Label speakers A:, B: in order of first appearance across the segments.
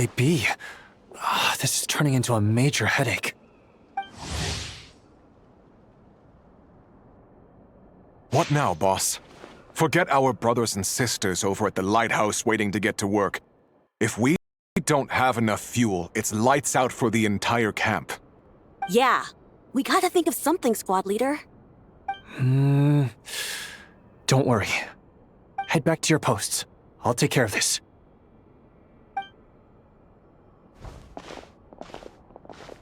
A: they be? This is turning into a major headache.
B: What now, boss? Forget our brothers and sisters over at the lighthouse waiting to get to work. If we don't have enough fuel, it's lights out for the entire camp.
C: Yeah, we gotta think of something, squad leader.
A: Don't worry. Head back to your posts. I'll take care of this.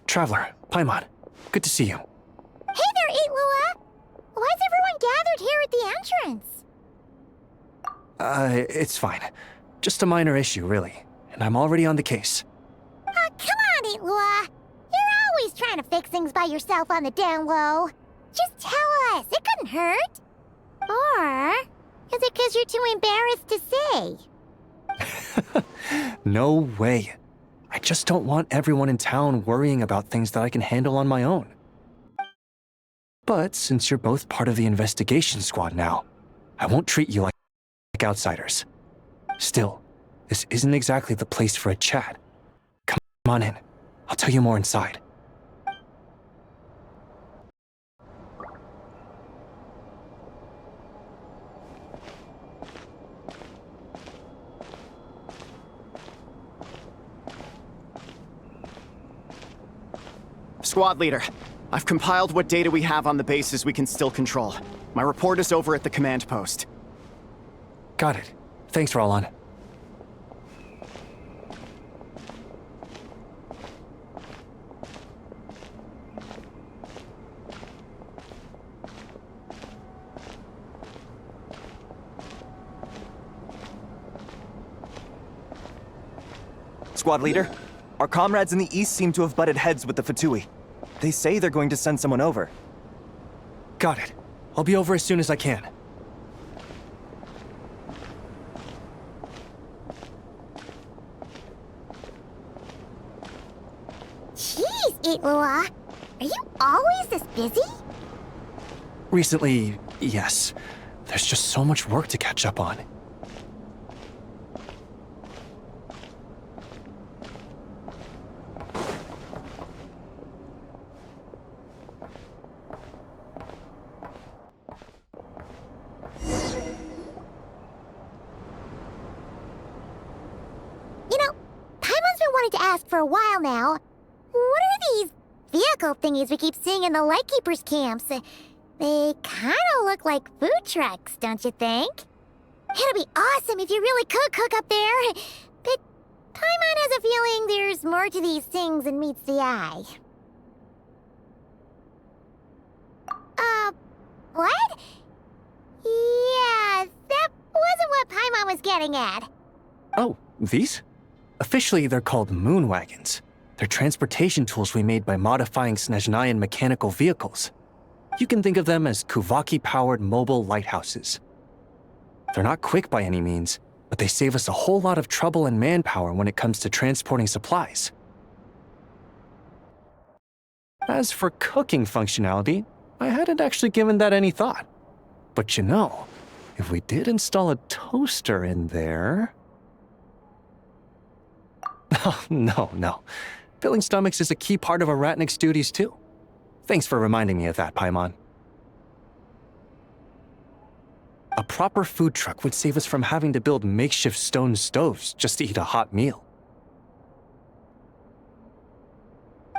A: Traveler, Paimon, good to see you.
D: Hey there, Eitlua! Why is everyone gathered here at the entrance?
A: It's fine. Just a minor issue, really. And I'm already on the case.
D: Come on, Eitlua! You're always trying to fix things by yourself on the down low. Just tell us, it couldn't hurt. Or is it because you're too embarrassed to say?
A: No way. I just don't want everyone in town worrying about things that I can handle on my own. But since you're both part of the investigation squad now, I won't treat you like outsiders. Still, this isn't exactly the place for a chat. Come on in. I'll tell you more inside.
E: Squad leader, I've compiled what data we have on the bases we can still control. My report is over at the command post.
A: Got it. Thanks, Roland.
F: Squad leader, our comrades in the east seem to have butted heads with the Fatui. They say they're going to send someone over.
A: Got it. I'll be over as soon as I can.
D: Jeez, Eitlua! Are you always this busy?
A: Recently, yes. There's just so much work to catch up on.
D: To ask for a while now. What are these vehicle thingies we keep seeing in the Lightkeepers camps? They kinda look like food trucks, don't you think? It'd be awesome if you really could cook up there. But Paimon has a feeling there's more to these things than meets the eye. What? Yeah, that wasn't what Paimon was getting at.
A: Oh, these? Officially, they're called moon wagons. They're transportation tools we made by modifying Snezhnayan mechanical vehicles. You can think of them as Kuvaki-powered mobile lighthouses. They're not quick by any means, but they save us a whole lot of trouble and manpower when it comes to transporting supplies. As for cooking functionality, I hadn't actually given that any thought. But you know, if we did install a toaster in there... Oh, no. Filling stomachs is a key part of Aratnik's duties, too. Thanks for reminding me of that, Paimon. A proper food truck would save us from having to build makeshift stone stoves just to eat a hot meal.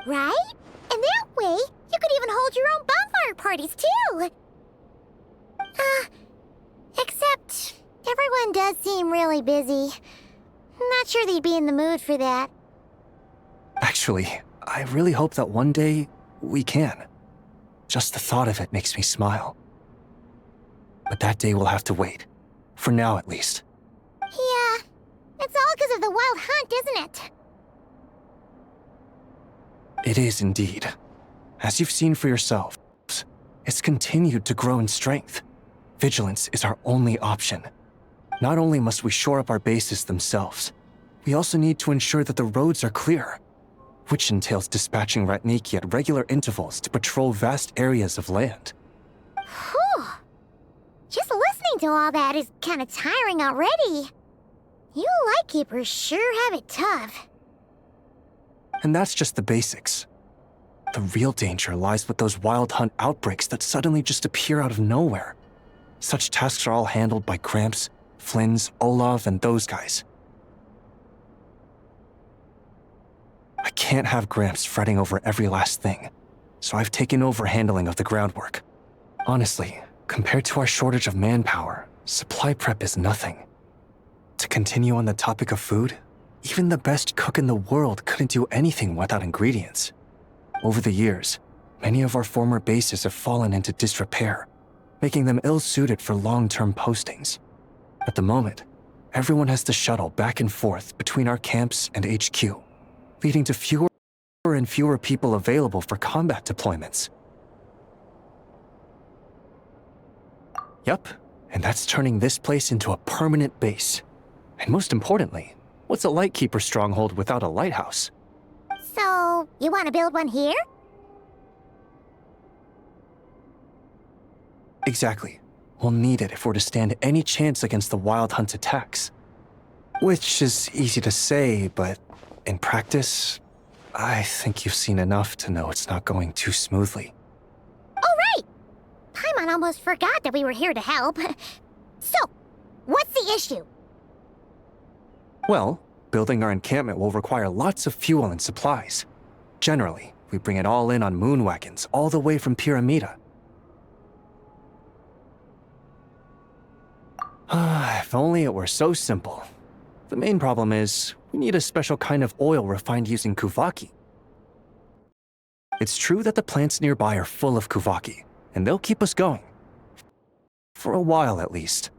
D: Right? And that way, you could even hold your own bonfire parties, too! Except, everyone does seem really busy. Not sure they'd be in the mood for that.
A: Actually, I really hope that one day, we can. Just the thought of it makes me smile. But that day will have to wait. For now, at least.
D: Yeah. It's all because of the wild hunt, isn't it?
A: It is indeed. As you've seen for yourselves, it's continued to grow in strength. Vigilance is our only option. Not only must we shore up our bases themselves, we also need to ensure that the roads are clear, which entails dispatching Ratniki at regular intervals to patrol vast areas of land.
D: Whew. Just listening to all that is kind of tiring already. You Lightkeepers sure have it tough.
A: And that's just the basics. The real danger lies with those wild hunt outbreaks that suddenly just appear out of nowhere. Such tasks are all handled by Gramps, Flynn's, Olaf, and those guys. I can't have Gramps fretting over every last thing, so I've taken over handling of the groundwork. Honestly, compared to our shortage of manpower, supply prep is nothing. To continue on the topic of food, even the best cook in the world couldn't do anything without ingredients. Over the years, many of our former bases have fallen into disrepair, making them ill-suited for long-term postings. At the moment, everyone has to shuttle back and forth between our camps and HQ, leading to fewer and fewer people available for combat deployments. Yup, and that's turning this place into a permanent base. And most importantly, what's a Lightkeeper stronghold without a lighthouse?
D: So, you want to build one here?
A: Exactly. We'll need it if we're to stand any chance against the Wild Hunt attacks. Which is easy to say, but in practice, I think you've seen enough to know it's not going too smoothly.
D: Oh, right! Paimon almost forgot that we were here to help. So, what's the issue?
A: Well, building our encampment will require lots of fuel and supplies. Generally, we bring it all in on moon wagons all the way from Pyramida. If only it were so simple. The main problem is, we need a special kind of oil refined using Kuvaki. It's true that the plants nearby are full of Kuvaki, and they'll keep us going. For a while, at least.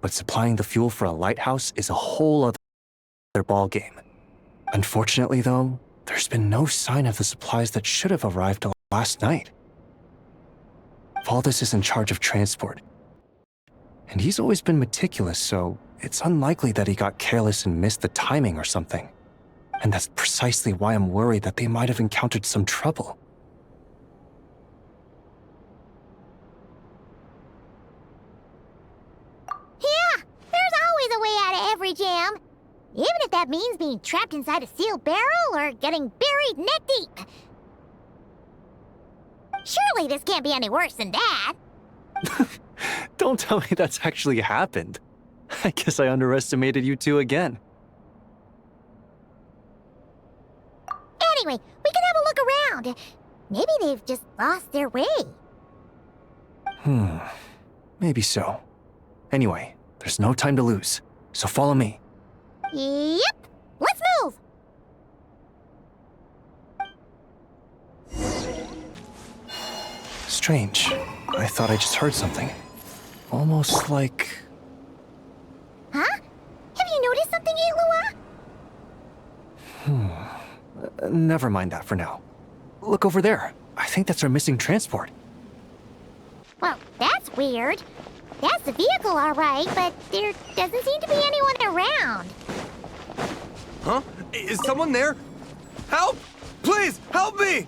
A: But supplying the fuel for a lighthouse is a whole other ballgame. Unfortunately, though, there's been no sign of the supplies that should have arrived till last night. Valdis is in charge of transport, and he's always been meticulous, so it's unlikely that he got careless and missed the timing or something. And that's precisely why I'm worried that they might have encountered some trouble.
D: Yeah, there's always a way out of every jam. Even if that means being trapped inside a sealed barrel or getting buried neck deep. Surely this can't be any worse than that.
A: Don't tell me that's actually happened. I guess I underestimated you two again.
D: Anyway, we can have a look around. Maybe they've just lost their way.
A: Maybe so. Anyway, there's no time to lose, so follow me.
D: Yep, let's move!
A: Strange. I thought I just heard something. Almost like...
D: Huh? Have you noticed something, Eilua?
A: Never mind that for now. Look over there. I think that's our missing transport.
D: Well, that's weird. That's the vehicle, all right, but there doesn't seem to be anyone around.
G: Huh? Is someone there? Help! Please, help me!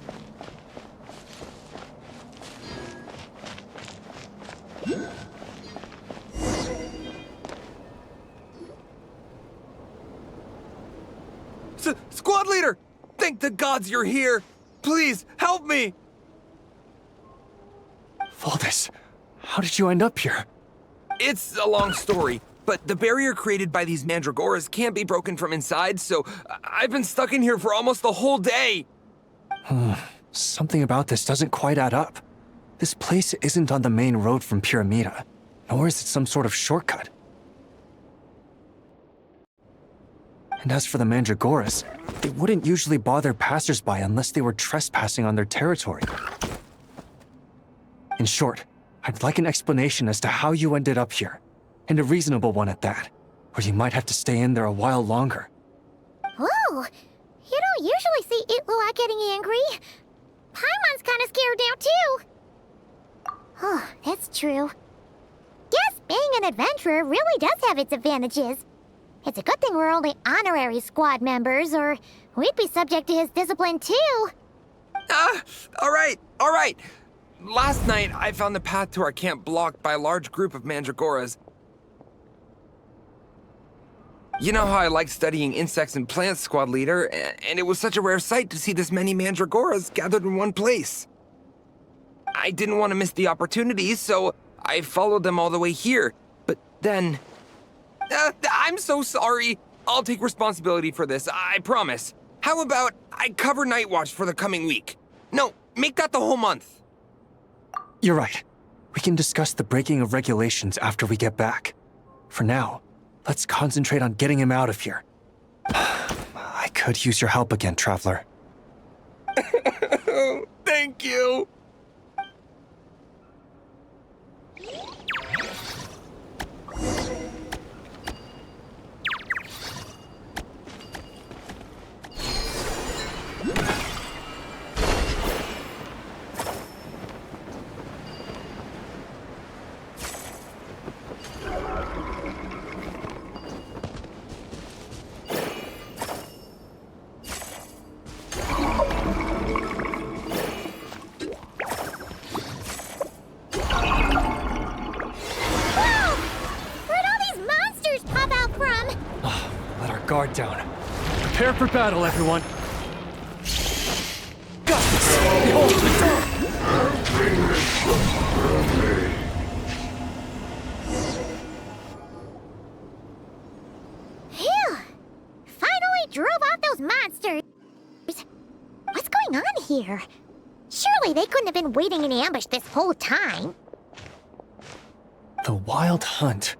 G: Squad leader! Thank the gods you're here! Please, help me!
A: Valdis, how did you end up here?
G: It's a long story, but the barrier created by these mandragoras can't be broken from inside, so I've been stuck in here for almost the whole day.
A: Something about this doesn't quite add up. This place isn't on the main road from Pyramida, nor is it some sort of shortcut. And as for the mandragoras, they wouldn't usually bother passersby unless they were trespassing on their territory. In short, I'd like an explanation as to how you ended up here, and a reasonable one at that, or you might have to stay in there a while longer.
D: Whoa! You don't usually see Itlua getting angry. Paimon's kind of scared now, too. Oh, that's true. Guess being an adventurer really does have its advantages. It's a good thing we're only honorary squad members, or we'd be subject to his discipline, too.
G: All right. Last night, I found the path to our camp blocked by a large group of mandragoras. You know how I like studying insects and plants, Squad Leader, and it was such a rare sight to see this many mandragoras gathered in one place. I didn't want to miss the opportunity, so I followed them all the way here. But then... I'm so sorry. I'll take responsibility for this, I promise. How about I cover Night Watch for the coming week? No, make that the whole month.
A: You're right. We can discuss the breaking of regulations after we get back. For now, let's concentrate on getting him out of here. I could use your help again, Traveler.
G: Thank you.
A: Guard down. Prepare for battle, everyone. Got this! Behold the door!
D: Phew! Finally drove out those monsters! What's going on here? Surely they couldn't have been waiting in ambush this whole time.
A: The Wild Hunt.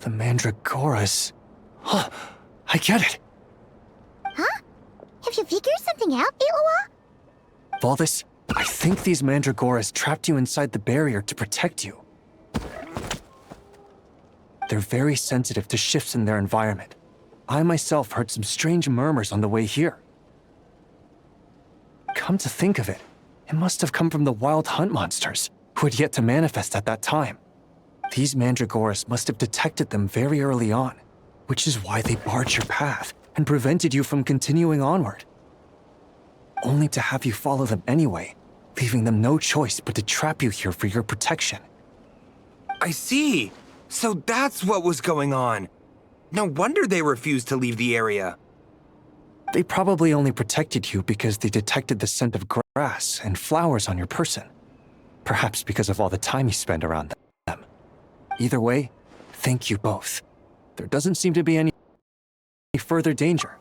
A: The Mandragoras. Huh. I get it.
D: Huh? Have you figured something out, Iloa?
A: Valdis, I think these Mandragoras trapped you inside the barrier to protect you. They're very sensitive to shifts in their environment. I myself heard some strange murmurs on the way here. Come to think of it, it must have come from the Wild Hunt monsters, who had yet to manifest at that time. These Mandragoras must have detected them very early on, which is why they barred your path and prevented you from continuing onward. Only to have you follow them anyway, leaving them no choice but to trap you here for your protection.
G: I see. So that's what was going on. No wonder they refused to leave the area.
A: They probably only protected you because they detected the scent of grass and flowers on your person. Perhaps because of all the time you spend around them. Either way, thank you both. There doesn't seem to be any further danger.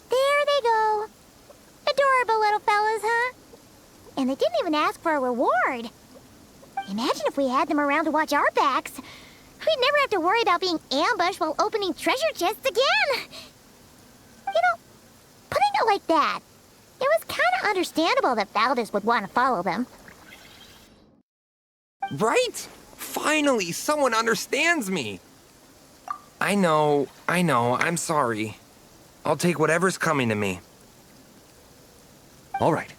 D: There they go. Adorable little fellas, huh? And they didn't even ask for a reward. Imagine if we had them around to watch our backs. We'd never have to worry about being ambushed while opening treasure chests again. You know, putting it like that, it was kind of understandable that Valdis would want to follow them.
G: Right? Finally, someone understands me. I know, I'm sorry. I'll take whatever's coming to me.
A: All right,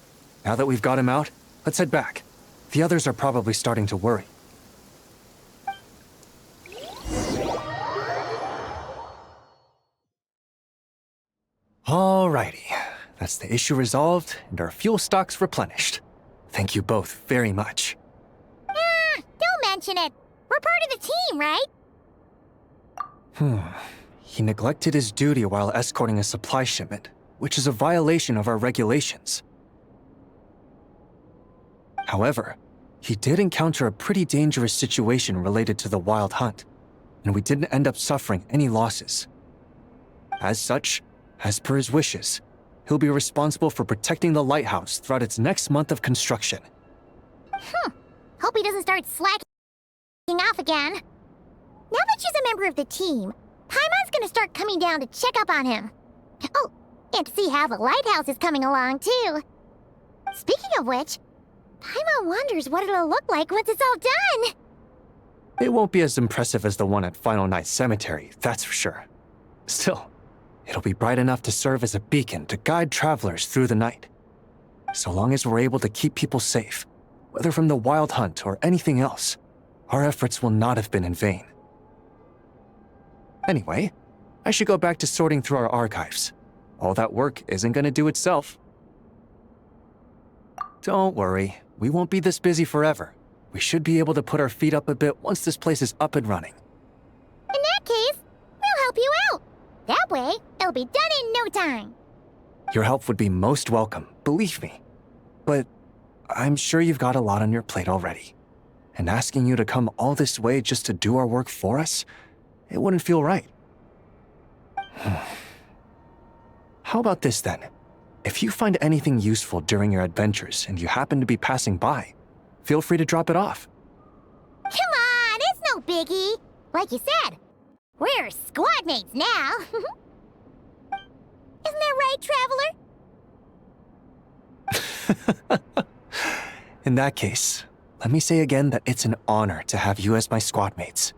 A: now that we've got him out, let's head back. The others are probably starting to worry. Alrighty, that's the issue resolved and our fuel stocks replenished. Thank you both very much.
D: Don't mention it. We're part of the team, right?
A: He neglected his duty while escorting a supply shipment, which is a violation of our regulations. However, he did encounter a pretty dangerous situation related to the Wild Hunt, and we didn't end up suffering any losses. As such, as per his wishes, he'll be responsible for protecting the lighthouse throughout its next month of construction.
D: Hope he doesn't start slacking off again. Now that she's a member of the team, Paimon's gonna start coming down to check up on him. Oh, and to see how the lighthouse is coming along, too. Speaking of which, Paimon wonders what it'll look like once it's all done.
A: It won't be as impressive as the one at Final Night Cemetery, that's for sure. Still, it'll be bright enough to serve as a beacon to guide travelers through the night. So long as we're able to keep people safe, whether from the Wild Hunt or anything else, our efforts will not have been in vain. Anyway, I should go back to sorting through our archives. All that work isn't going to do itself. Don't worry, we won't be this busy forever. We should be able to put our feet up a bit once this place is up and running.
D: In that case, we'll help you out. That way, it'll be done in no time.
A: Your help would be most welcome, believe me. But I'm sure you've got a lot on your plate already. And asking you to come all this way just to do our work for us, it wouldn't feel right. How about this then? If you find anything useful during your adventures and you happen to be passing by, feel free to drop it off.
D: Come on, it's no biggie. Like you said, we're squad mates now. Isn't that right, Traveler?
A: In that case, let me say again that it's an honor to have you as my squad mates.